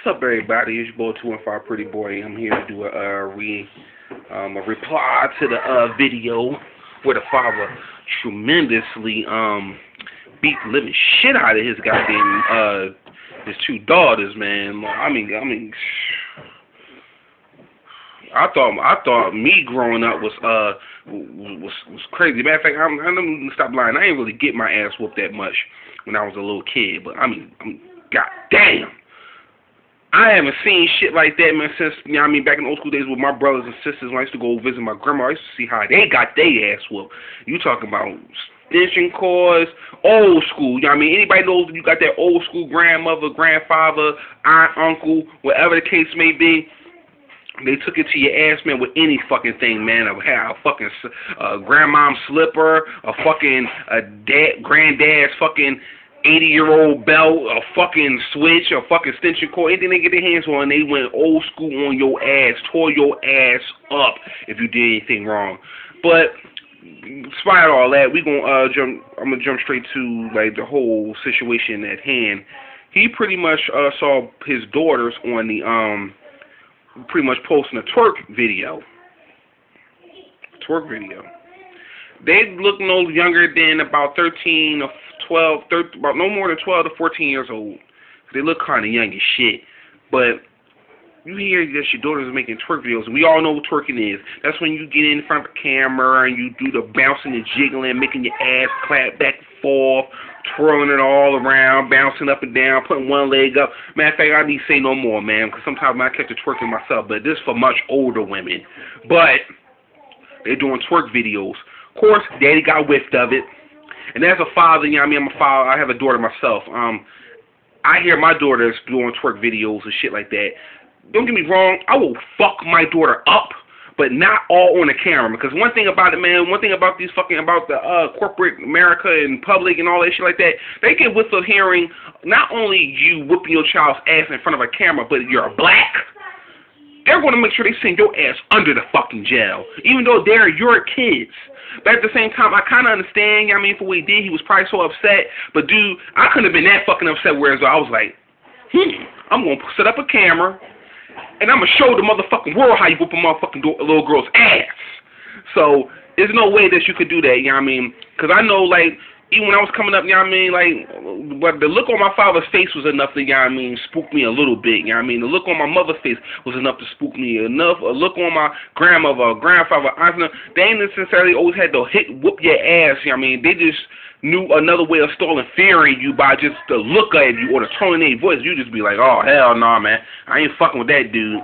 What's up, everybody? It's your boy 215 Pretty Boy. I'm here to do a reply to the video where the father tremendously beat the living shit out of his goddamn his two daughters, man. I mean, I thought me growing up was crazy. Matter of fact, I'm gonna stop lying. I ain't really get my ass whooped that much when I was a little kid, but goddamn. I haven't seen shit like that, man, since, back in old school days with my brothers and sisters when I used to go visit my grandma. I used to see how they got their ass whooped. You talking about extension cords, old school, anybody knows you got that old school grandmother, grandfather, aunt, uncle, whatever the case may be. They took it to your ass, man, with any fucking thing, man. A fucking grandmom's slipper, a fucking granddad's fucking 80-year-old belt, a fucking switch, a fucking extension cord, anything they get their hands on, they went old school on your ass, tore your ass up if you did anything wrong. But despite all that, I'm gonna jump straight to like the whole situation at hand. He pretty much saw his daughters on the pretty much posting a twerk video. They look no younger than about 13 or 12, about no more than 12 to 14 years old. They look kind of young as shit. But you hear that your daughter's making twerk videos, and we all know what twerking is. That's when you get in front of a camera and you do the bouncing and jiggling, making your ass clap back and forth, twirling it all around, bouncing up and down, putting one leg up. Matter of fact, I need to say no more, man, because sometimes I catch the twerking myself, but this is for much older women. But they're doing twerk videos. Of course, daddy got whiffed of it. And as a father, I'm a father, I have a daughter myself. I hear my daughters doing twerk videos and shit like that. Don't get me wrong, I will fuck my daughter up, but not all on the camera. Because one thing about it, man, one thing about the corporate America and public and all that shit like that, they get whiffed of hearing not only you whooping your child's ass in front of a camera, but you're black. They're going to make sure they send your ass under the fucking jail, even though they're your kids. But at the same time, I kind of understand, for what he did. He was probably so upset. But, dude, I couldn't have been that fucking upset, whereas I was like, I'm going to set up a camera, and I'm going to show the motherfucking world how you whoop a motherfucking little girl's ass. So, there's no way that you could do that, because I know, like, even when I was coming up, but the look on my father's face was enough to, spook me a little bit, The look on my mother's face was enough to spook me enough. A look on my grandmother, grandfather, aunt, they ain't necessarily always had to whoop your ass, They just knew another way of stalling fear in you by just the look at you or the tone in their voice. You just be like, oh, hell no, man. I ain't fucking with that dude.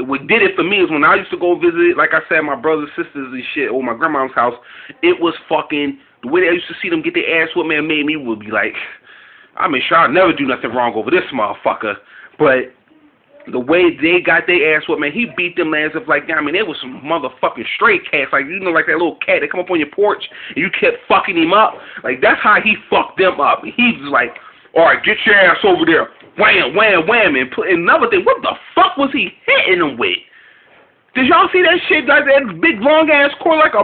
What did it for me is when I used to go visit, like I said, my brothers, sisters and shit, or my grandma's house, it was fucking... The way I used to see them get their ass whooped, man, made me would be like, I made sure I'd never do nothing wrong over this motherfucker. But the way they got their ass whooped, man, he beat them as if like, they was some motherfucking stray cats. Like, like that little cat that come up on your porch and you kept fucking him up. Like, that's how he fucked them up. He was like, all right, get your ass over there. Wham, wham, wham. And another thing, what the fuck was he hitting them with? Did y'all see that shit, like that big long-ass cord, like a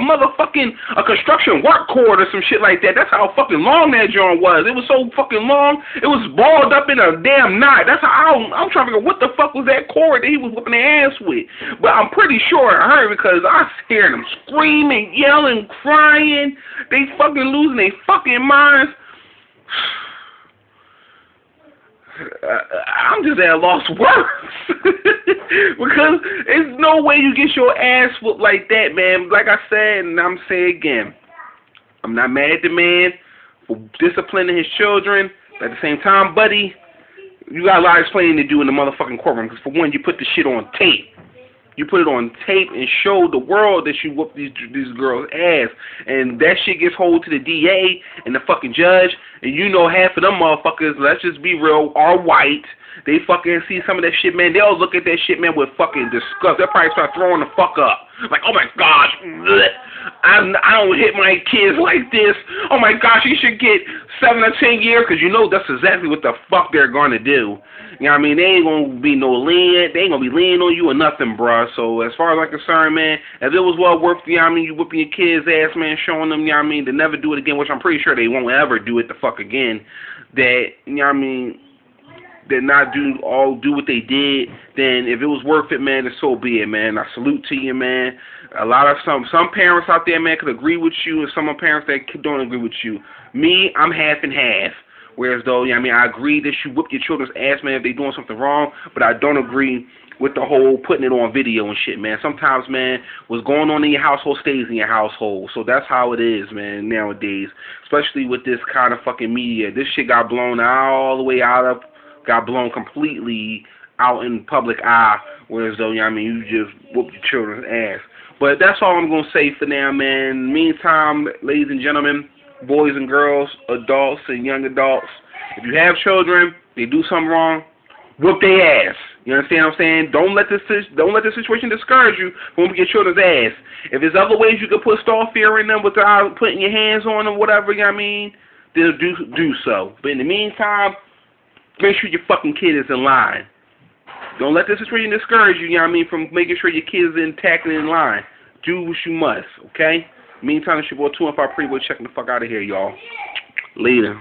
construction work cord or some shit like that? That's how fucking long that joint was. It was so fucking long, it was balled up in a damn knot. That's how I'm trying to figure out what the fuck was that cord that he was whipping their ass with. But I'm pretty sure I heard because I was hearing them screaming, yelling, crying. They fucking losing their fucking minds. I'm just at a loss of words. Because there's no way you get your ass whooped like that, man. Like I said, and I'm saying again, I'm not mad at the man for disciplining his children. But at the same time, buddy, you got a lot of explaining to do in the motherfucking courtroom. Because for one, you put the shit on tape. You put it on tape and show the world that you whooped these girls' ass. And that shit gets hold to the DA and the fucking judge. And half of them motherfuckers, let's just be real, are white. They fucking see some of that shit, man. They'll look at that shit, man, with fucking disgust. They'll probably start throwing the fuck up. Like, oh my gosh, I don't hit my kids like this. Oh my gosh, you should get 7 or 10 years, because that's exactly what the fuck they're going to do. They ain't going to be no lean. They ain't going to be leaning on you or nothing, bruh. So as far as I'm concerned, man, if it was well worth, you whipping your kids' ass, man, showing them, to never do it again, which I'm pretty sure they won't ever do it the fuck again, that, did not do what they did, then if it was worth it, man, then so be it, man. I salute to you, man. A lot of some parents out there, man, could agree with you, and some parents that don't agree with you. Me, I'm half and half. Whereas though, you know what I mean, I agree that you whip your children's ass, man, if they doing something wrong, but I don't agree with the whole putting it on video and shit, man. Sometimes, man, what's going on in your household stays in your household. So that's how it is, man, nowadays. Especially with this kind of fucking media. This shit got blown all the way got blown completely out in public eye. Whereas though, you know what I mean, you just whoop your children's ass. But that's all I'm going to say for now, man. Meantime, ladies and gentlemen, boys and girls, adults and young adults, if you have children, they do something wrong, whoop their ass. You understand what I'm saying? Don't let this situation discourage you from whooping your children's ass. If there's other ways you can put stall fear in them without putting your hands on them, whatever, you know what I mean, then do so. But in the meantime, make sure your fucking kid is in line. Don't let this situation discourage you, you know what I mean, from making sure your kid is intact and in line. Do what you must, okay? Meantime, it's your boy 215 Pretty Boy checking the fuck out of here, y'all. Later.